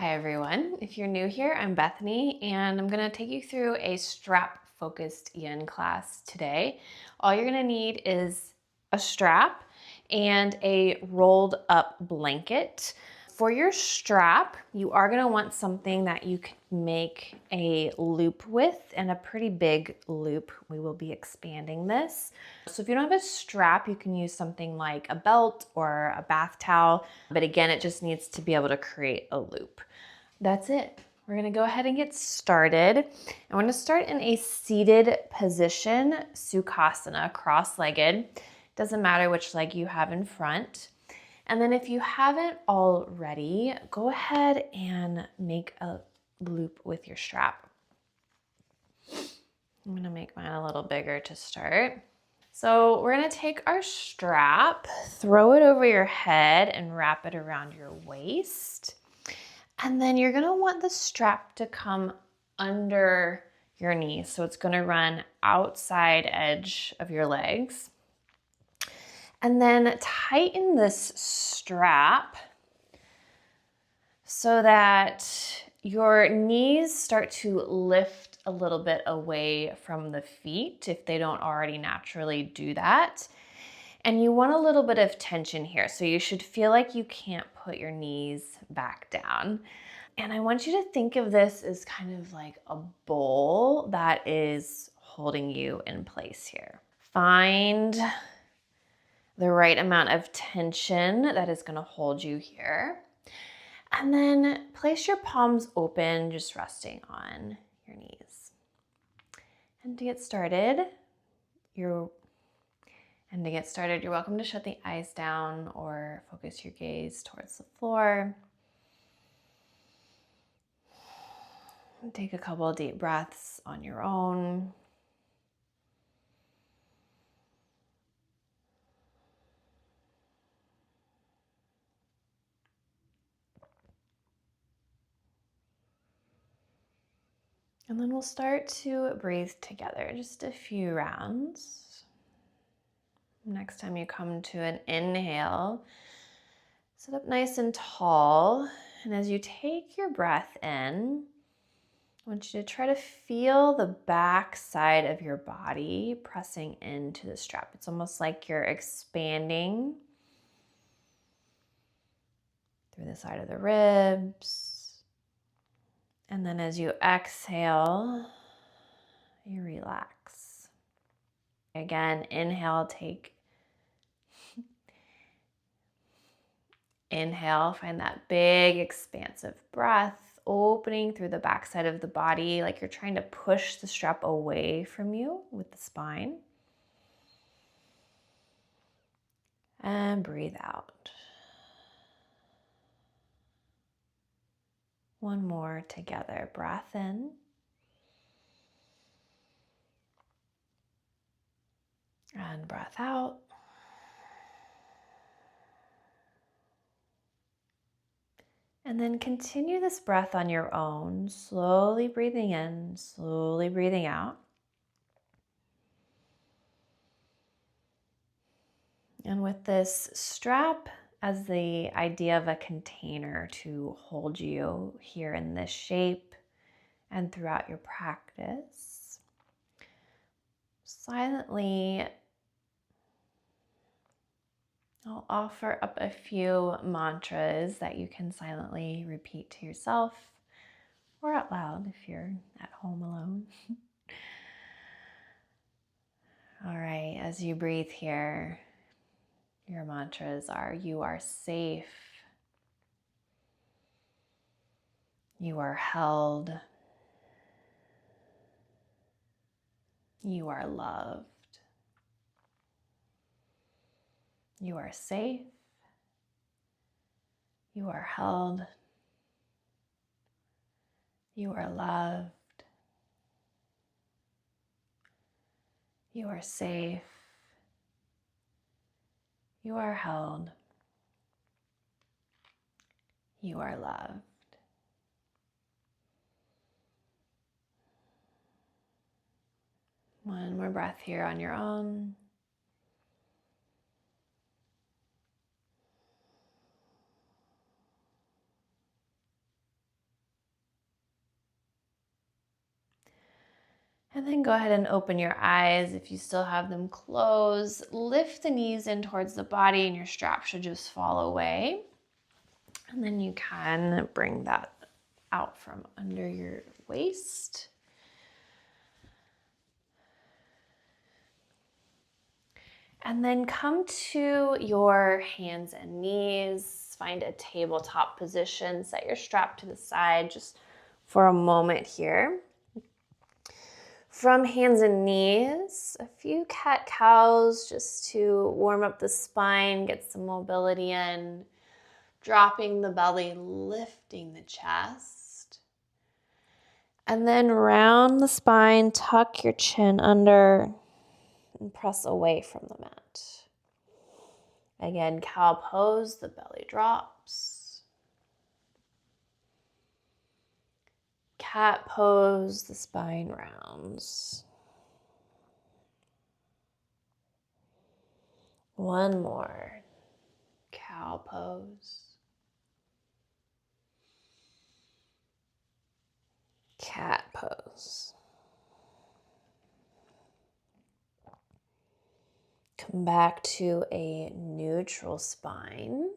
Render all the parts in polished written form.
Hi everyone, if you're new here, I'm Bethany and I'm gonna take you through a strap focused Yin class today. All you're gonna need is a strap and a rolled up blanket. For your strap, you are gonna want something that you can make a loop with, and a pretty big loop. We will be expanding this. So if you don't have a strap, you can use something like a belt or a bath towel, but again, it just needs to be able to create a loop. That's it. We're gonna go ahead and get started. I want to start in a seated position, Sukhasana, cross-legged. Doesn't matter which leg you have in front. And then if you haven't already, go ahead and make a loop with your strap. I'm gonna make mine a little bigger to start. So we're gonna take our strap, throw it over your head and wrap it around your waist. And then you're gonna want the strap to come under your knees. So it's gonna run outside edge of your legs. And then tighten this strap so that your knees start to lift a little bit away from the feet if they don't already naturally do that. And you want a little bit of tension here. So you should feel like you can't put your knees back down. And I want you to think of this as kind of like a bowl that is holding you in place here. Find the right amount of tension that is going to hold you here. And then place your palms open, just resting on your knees. And to get started, you're welcome to shut the eyes down or focus your gaze towards the floor. Take a couple of deep breaths on your own. And then we'll start to breathe together, just a few rounds. Next time you come to an inhale, sit up nice and tall. And as you take your breath in, I want you to try to feel the back side of your body pressing into the strap. It's almost like you're expanding through the side of the ribs. And then as you exhale, you relax. Again, inhale, inhale, find that big expansive breath, opening through the backside of the body, like you're trying to push the strap away from you with the spine. And breathe out. One more together. Breath in. And breath out. And then continue this breath on your own, slowly breathing in, slowly breathing out. And with this strap as the idea of a container to hold you here in this shape and throughout your practice, silently I'll offer up a few mantras that you can silently repeat to yourself or out loud if you're at home alone. All right, as you breathe here, your mantras are: you are safe, you are held, you are loved, you are safe, you are held, you are loved, you are safe, you are held, you are loved. One more breath here on your own. And then go ahead and open your eyes if you still have them closed. Lift the knees in towards the body and your strap should just fall away. And then you can bring that out from under your waist. And then come to your hands and knees. Find a tabletop position. Set your strap to the side just for a moment here. From hands and knees, a few cat-cows just to warm up the spine, get some mobility in. Dropping the belly, lifting the chest. And then round the spine, tuck your chin under and press away from the mat. Again, cow pose, the belly drops. Cat pose, the spine rounds. One more. Cow pose. Cat pose. Come back to a neutral spine.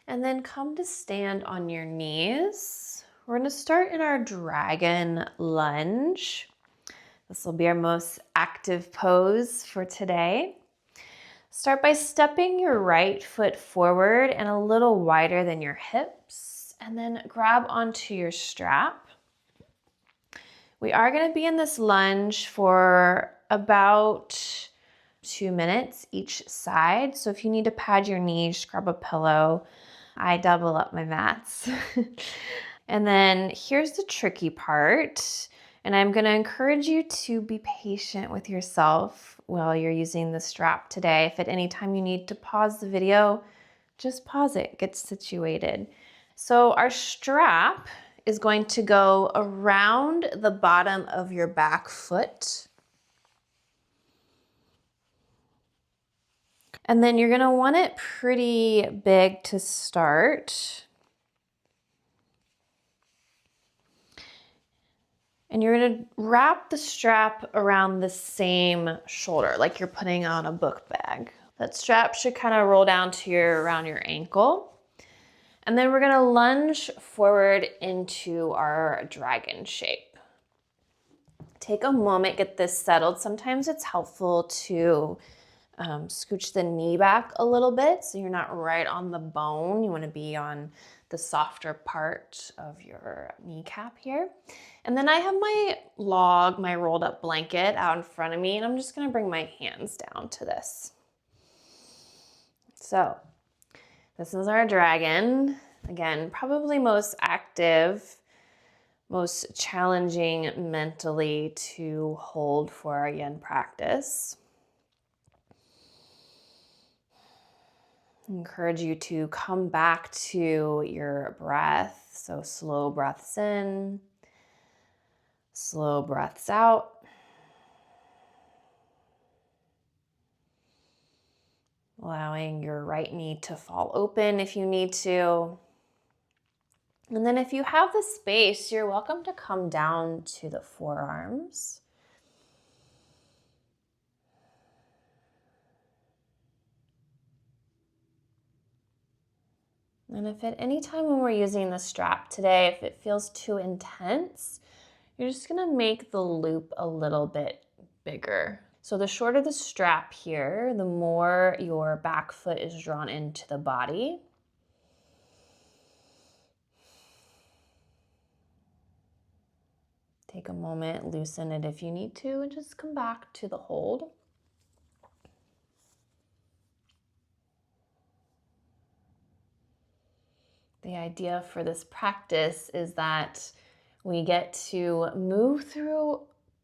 And then come to stand on your knees. We're going to start in our dragon lunge. This will be our most active pose for today. Start by stepping your right foot forward and a little wider than your hips, and then grab onto your strap. We are going to be in this lunge for about 2 minutes each side. So if you need to pad your knees, just grab a pillow. I double up my mats. And then here's the tricky part. And I'm going to encourage you to be patient with yourself while you're using the strap today. If at any time you need to pause the video, just pause it, get situated. So our strap is going to go around the bottom of your back foot. And then you're going to want it pretty big to start. And you're going to wrap the strap around the same shoulder, like you're putting on a book bag. That strap should kind of roll down to around your ankle. And then we're going to lunge forward into our dragon shape. Take a moment, get this settled. Sometimes it's helpful to scooch the knee back a little bit so you're not right on the bone. You want to be on the softer part of your kneecap here. And then I have my log, my rolled up blanket out in front of me, and I'm just going to bring my hands down to this. So this is our dragon. Again, probably most active, most challenging mentally to hold for our yin practice. I encourage you to come back to your breath. So slow breaths in, slow breaths out. Allowing your right knee to fall open if you need to. And then if you have the space, you're welcome to come down to the forearms. And if at any time when we're using the strap today, if it feels too intense, you're just gonna make the loop a little bit bigger. So the shorter the strap here, the more your back foot is drawn into the body. Take a moment, loosen it if you need to, and just come back to the hold. The idea for this practice is that we get to move through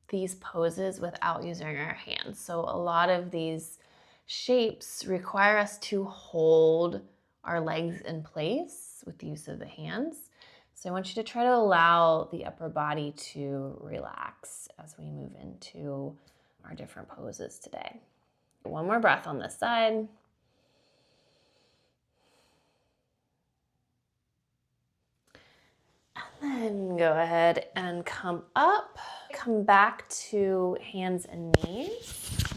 these poses without using our hands. So a lot of these shapes require us to hold our legs in place with the use of the hands. So I want you to try to allow the upper body to relax as we move into our different poses today. One more breath on this side. And then go ahead and come up. come back to hands and knees.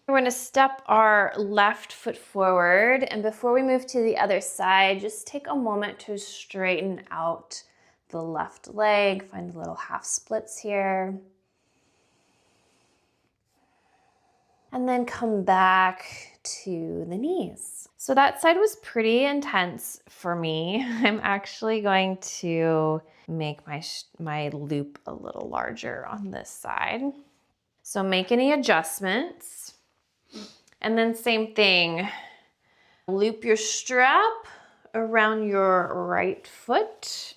We're going to step our left foot forward, and before we move to the other side, just take a moment to straighten out the left leg. Find little half splits here. And then come back to the knees. So that side was pretty intense for me. I'm actually going to make my loop a little larger on this side. So make any adjustments. And then same thing, loop your strap around your right foot.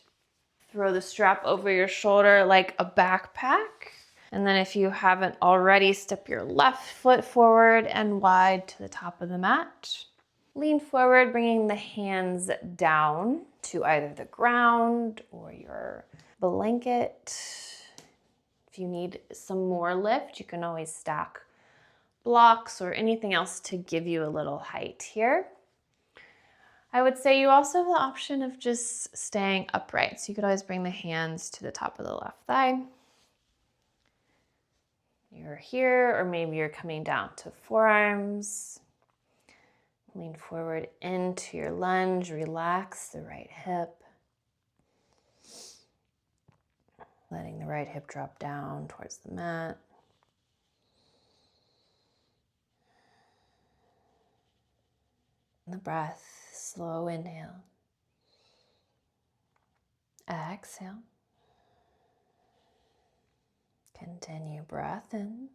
Throw the strap over your shoulder like a backpack. And then if you haven't already, step your left foot forward and wide to the top of the mat. Lean forward, bringing the hands down to either the ground or your blanket. If you need some more lift, you can always stack blocks or anything else to give you a little height here. I would say you also have the option of just staying upright. So you could always bring the hands to the top of the left thigh. You're here, or maybe you're coming down to forearms. Lean forward into your lunge, relax the right hip. Letting the right hip drop down towards the mat. And the breath, slow inhale. Exhale. Continue, breath in.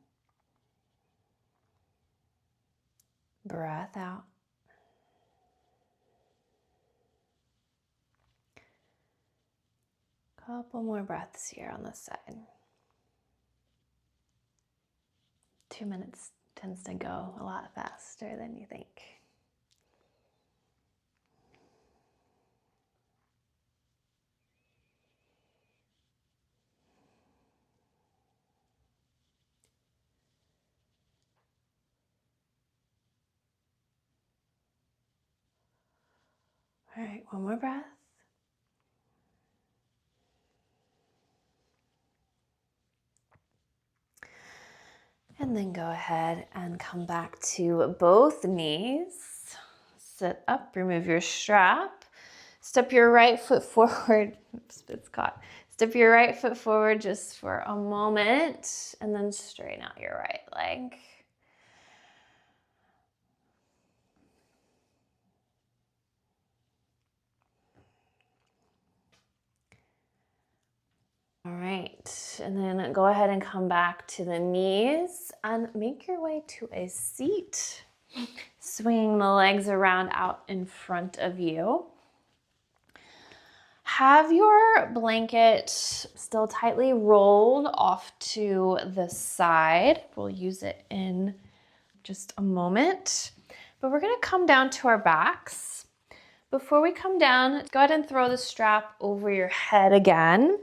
Breath out. Couple more breaths here on this side. 2 minutes tends to go a lot faster than you think. All right, one more breath. And then go ahead and come back to both knees. Sit up, remove your strap. Step your right foot forward. Oops, it's caught. Step your right foot forward just for a moment, and then straighten out your right leg. All right, and then go ahead and come back to the knees and make your way to a seat. Swinging the legs around out in front of you. Have your blanket still tightly rolled off to the side. We'll use it in just a moment, but we're gonna come down to our backs. Before we come down, go ahead and throw the strap over your head again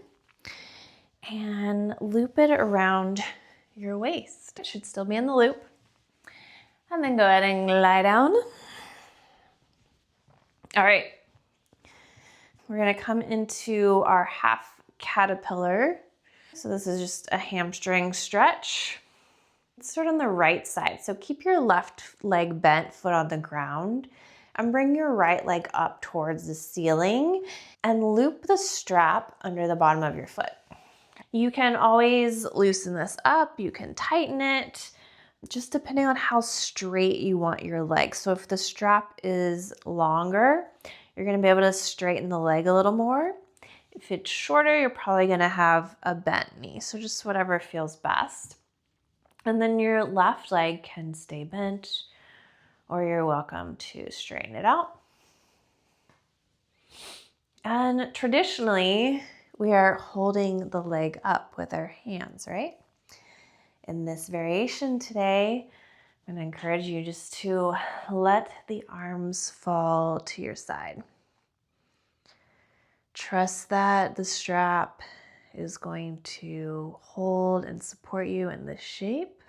and loop it around your waist. It should still be in the loop. And then go ahead and lie down. All right. We're gonna come into our half caterpillar. So this is just a hamstring stretch. Let's start on the right side. So keep your left leg bent, foot on the ground, and bring your right leg up towards the ceiling and loop the strap under the bottom of your foot. You can always loosen this up, you can tighten it, just depending on how straight you want your leg. So if the strap is longer, you're gonna be able to straighten the leg a little more. If it's shorter, you're probably gonna have a bent knee. So just whatever feels best. And then your left leg can stay bent, or you're welcome to straighten it out. And traditionally, we are holding the leg up with our hands, right? In this variation today, I'm going to encourage you just to let the arms fall to your side. Trust that the strap is going to hold and support you in this shape.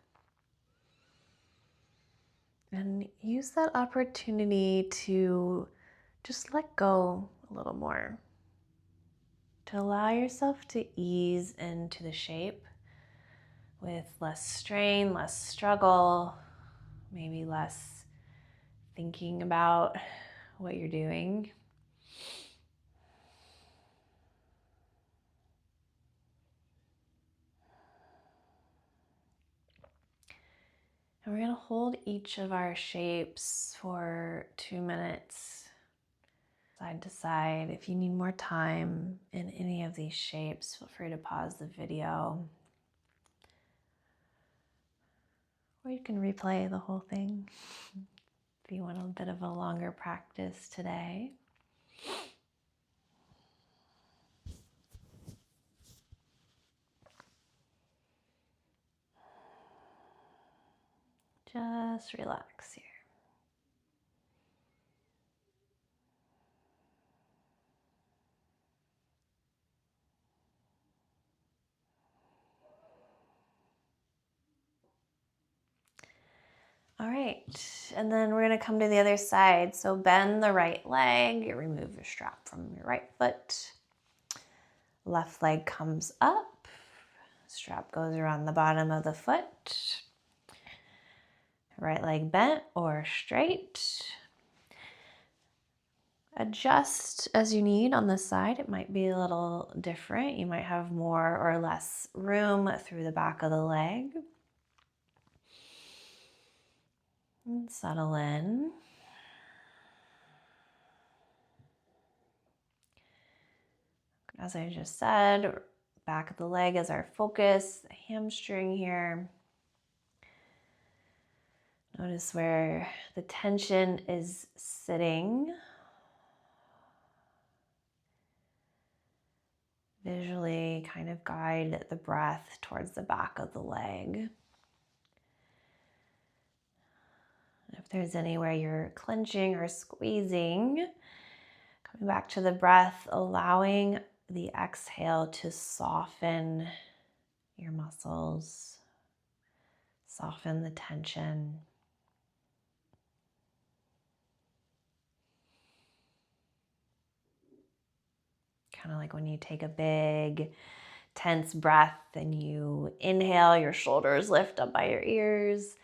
And use that opportunity to just let go a little more. To allow yourself to ease into the shape with less strain, less struggle, maybe less thinking about what you're doing. And we're going to hold each of our shapes for 2 minutes, side to side. If you need more time in any of these shapes, feel free to pause the video. Or you can replay the whole thing if you want a bit of a longer practice today. Just relax here. All right, and then we're gonna come to the other side. So bend the right leg, remove your strap from your right foot. Left leg comes up, strap goes around the bottom of the foot. Right leg bent or straight. Adjust as you need on this side. It might be a little different. You might have more or less room through the back of the leg. And settle in. As I just said, back of the leg is our focus, the hamstring here. Notice where the tension is sitting. Visually kind of guide the breath towards the back of the leg. If there's anywhere you're clenching or squeezing, coming back to the breath, allowing the exhale to soften your muscles, soften the tension. Kind of like when you take a big, tense breath and you inhale, your shoulders lift up by your ears.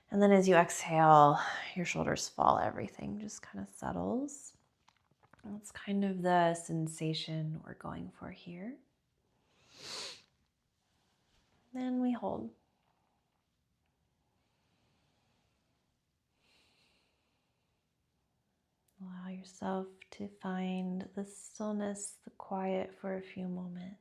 And then as you exhale, your shoulders fall, everything just kind of settles. That's kind of the sensation we're going for here. Then we hold. Allow yourself to find the stillness, the quiet for a few moments.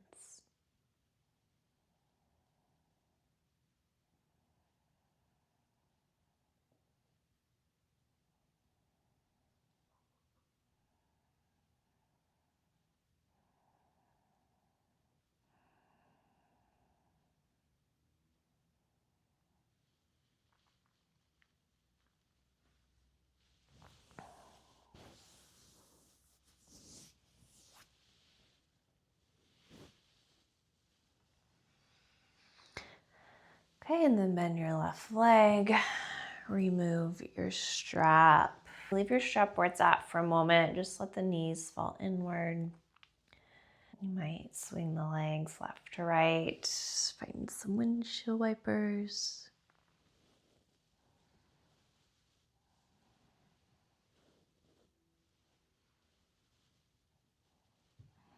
Okay, and then bend your left leg. Remove your strap. Leave your strap where it's at for a moment. Just let the knees fall inward. You might swing the legs left to right. Find some windshield wipers.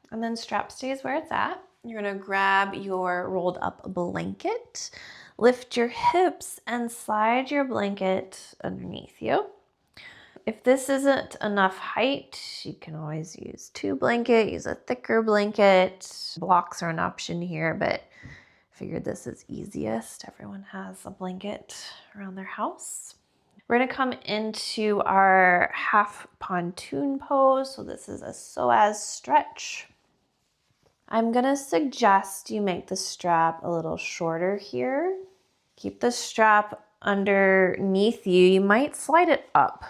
And then strap stays where it's at. You're gonna grab your rolled up blanket, lift your hips and slide your blanket underneath you. If this isn't enough height, you can always use 2 blanket, use a thicker blanket. Blocks are an option here, but I figured this is easiest. Everyone has a blanket around their house. We're gonna come into our half pontoon pose. So this is a psoas stretch. I'm gonna suggest you make the strap a little shorter here. Keep the strap underneath you. You might slide it up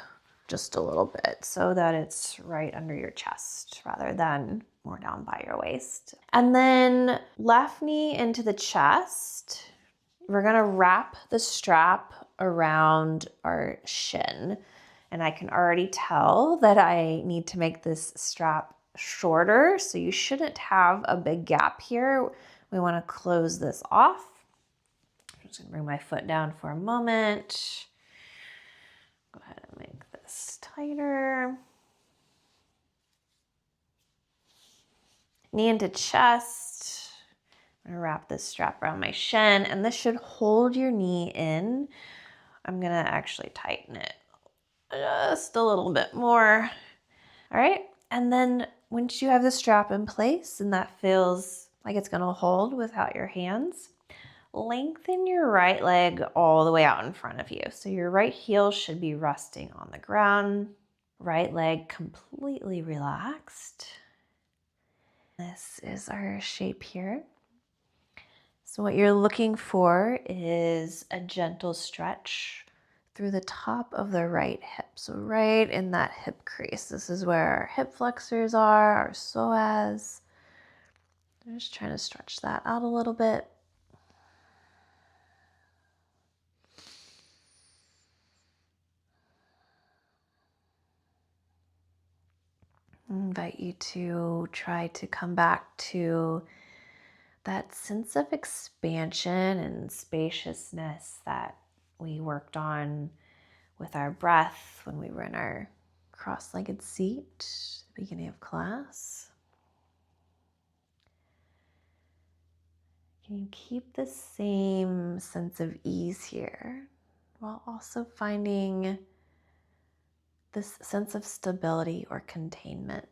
just a little bit so that it's right under your chest rather than more down by your waist. And then left knee into the chest. We're gonna wrap the strap around our shin. And I can already tell that I need to make this strap shorter, so you shouldn't have a big gap here. We wanna close this off. just gonna bring my foot down for a moment. Go ahead and make this tighter. Knee into chest. I'm gonna wrap this strap around my shin, and this should hold your knee in. I'm gonna actually tighten it just a little bit more. All right, and then once you have the strap in place and that feels like it's gonna hold without your hands, lengthen your right leg all the way out in front of you. So your right heel should be resting on the ground, right leg completely relaxed. This is our shape here. So what you're looking for is a gentle stretch through the top of the right hip. So right in that hip crease. This is where our hip flexors are, our psoas. I'm just trying to stretch that out a little bit. I invite you to try to come back to that sense of expansion and spaciousness that we worked on with our breath when we were in our cross-legged seat at the beginning of class. Can you keep the same sense of ease here while also finding this sense of stability or containment?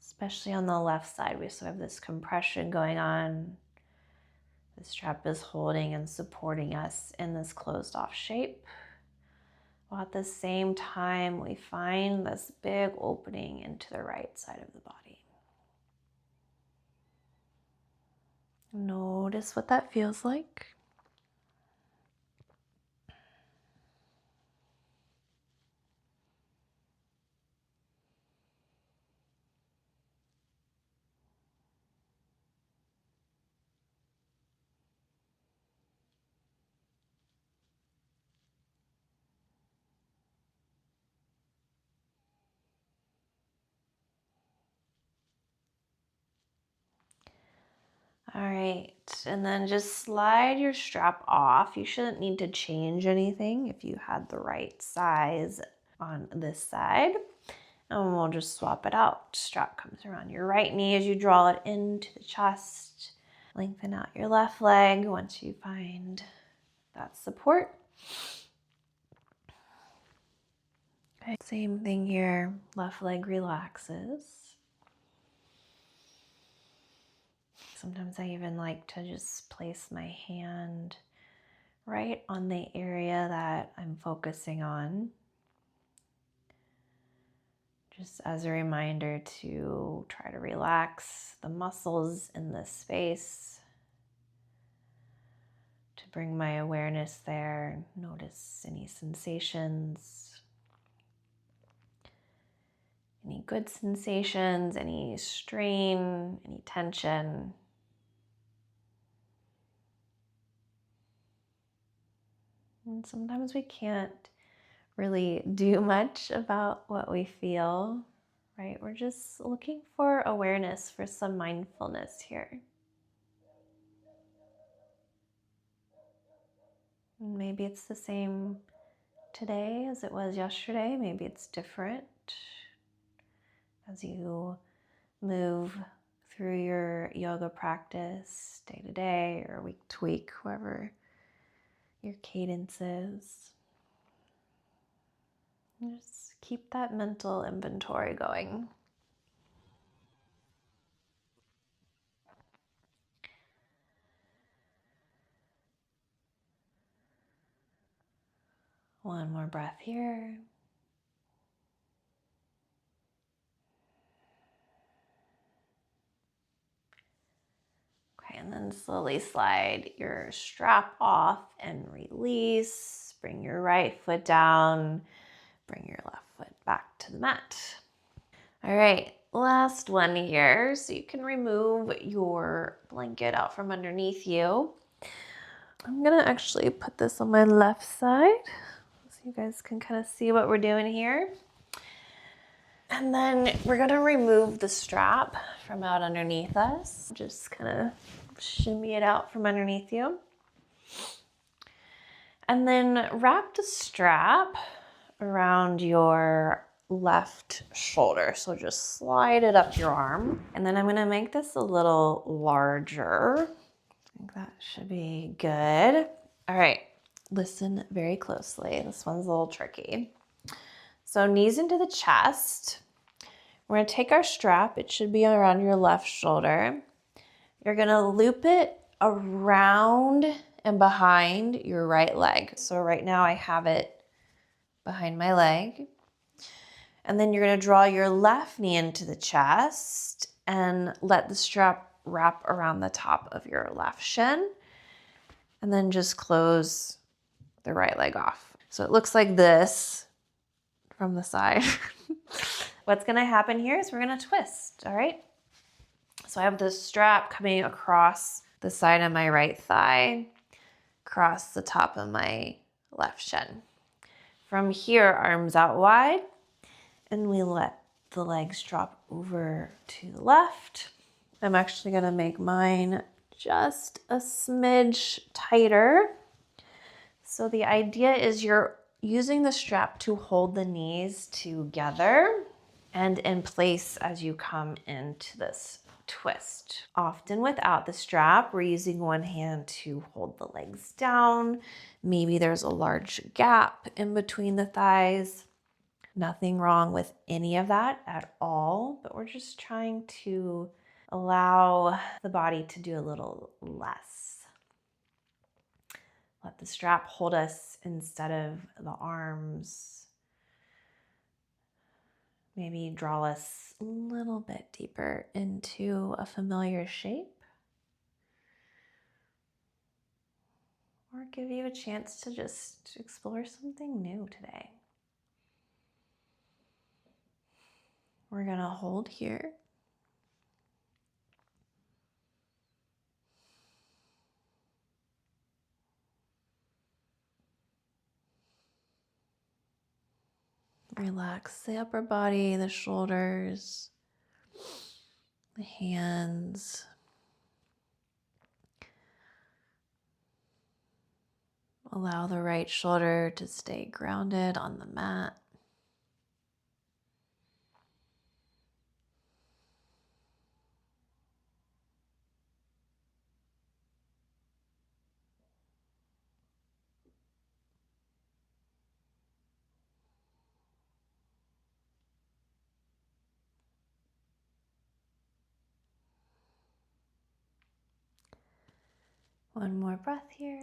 Especially on the left side, we still have this compression going on. The strap is holding and supporting us in this closed off shape. While at the same time, we find this big opening into the right side of the body. Notice what that feels like. All right, and then just slide your strap off. You shouldn't need to change anything if you had the right size on this side. And we'll just swap it out. Strap comes around your right knee as you draw it into the chest. Lengthen out your left leg once you find that support. Okay, same thing here. Left leg relaxes. Sometimes I even like to just place my hand right on the area that I'm focusing on. Just as a reminder to try to relax the muscles in this space, to bring my awareness there, notice any sensations, any good sensations, any strain, any tension. And sometimes we can't really do much about what we feel, right? We're just looking for awareness, for some mindfulness here. Maybe it's the same today as it was yesterday. Maybe it's different as you move through your yoga practice day to day or week to week, whoever your cadence is. Just keep that mental inventory going. One more breath here. Okay, and then slowly slide your strap off and release. Bring your right foot down. Bring your left foot back to the mat. All right, last one here. So you can remove your blanket out from underneath you. I'm gonna actually put this on my left side so you guys can kind of see what we're doing here. And then we're gonna remove the strap from out underneath us. Just kind of Shimmy it out from underneath you. And then wrap the strap around your left shoulder. So just slide it up your arm. And then I'm going to make this a little larger. I think that should be good. All right, listen very closely. This one's a little tricky. So knees into the chest. We're going to take our strap. It should be around your left shoulder. You're going to loop it around and behind your right leg. So right now I have it behind my leg. And then you're going to draw your left knee into the chest and let the strap wrap around the top of your left shin. And then just close the right leg off. So it looks like this from the side. What's going to happen here is we're going to twist, all right? So I have this strap coming across the side of my right thigh, across the top of my left shin. From here, arms out wide, and we let the legs drop over to the left. I'm actually going to make mine just a smidge tighter. So the idea is you're using the strap to hold the knees together and in place as you come into this twist. Often without the strap, we're using one hand to hold the legs down. Maybe there's a large gap in between the thighs. Nothing wrong with any of that at all, but we're just trying to allow the body to do a little less. Let the strap hold us instead of the arms. Maybe draw us a little bit deeper into a familiar shape. Or give you a chance to just explore something new today. We're going to hold here. Relax the upper body, the shoulders, the hands. Allow the right shoulder to stay grounded on the mat. One more breath here.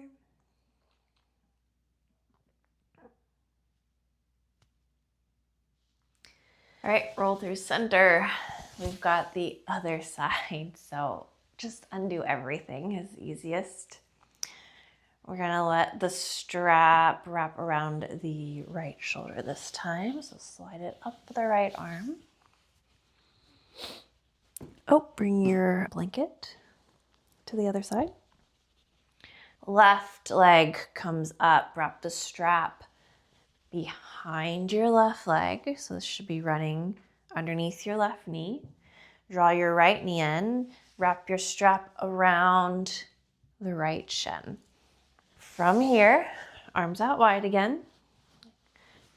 All right, roll through center. We've got the other side, so just undo everything is easiest. We're gonna let the strap wrap around the right shoulder this time, so slide it up the right arm. Oh, bring your blanket to the other side. Left leg comes up, wrap the strap behind your left leg. So this should be running underneath your left knee. Draw your right knee in, wrap your strap around the right shin. From here, arms out wide again.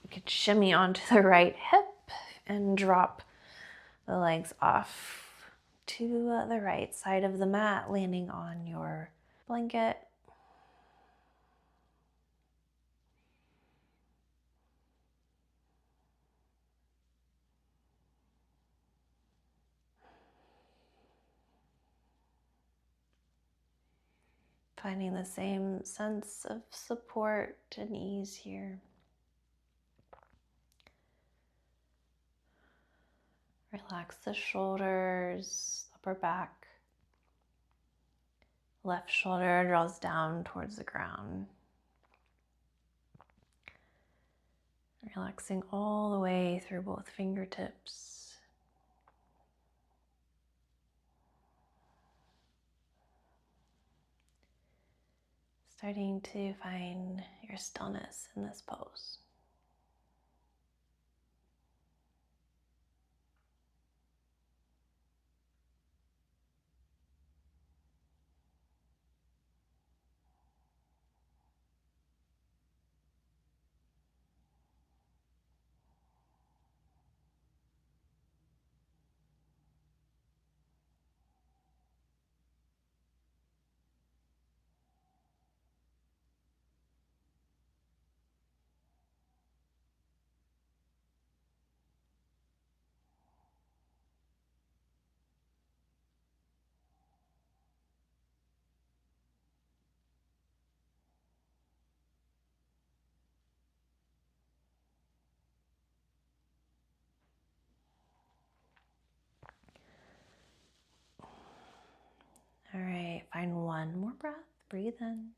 You could shimmy onto the right hip and drop the legs off to the right side of the mat, landing on your blanket. Finding the same sense of support and ease here. Relax the shoulders, upper back. Left shoulder draws down towards the ground. Relaxing all the way through both fingertips. Starting to find your stillness in this pose. One more breath. Breathe in.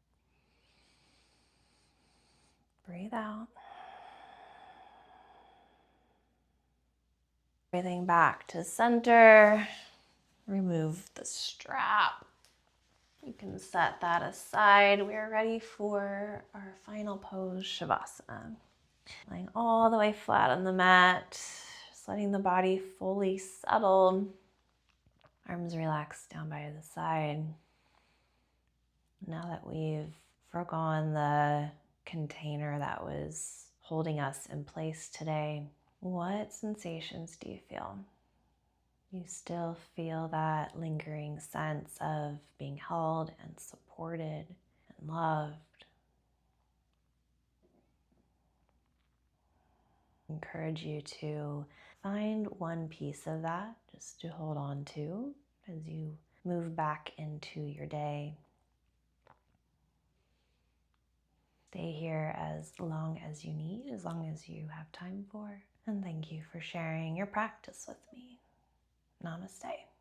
Breathe out. Breathing back to center. Remove the strap. You can set that aside. We are ready for our final pose, Shavasana. Lying all the way flat on the mat, just letting the body fully settle. Arms relaxed down by the side. Now that we've forgone the container that was holding us in place today, what sensations do you feel? You still feel that lingering sense of being held and supported and loved. I encourage you to find one piece of that just to hold on to as you move back into your day. Stay here as long as you need, as long as you have time for. And thank you for sharing your practice with me. Namaste.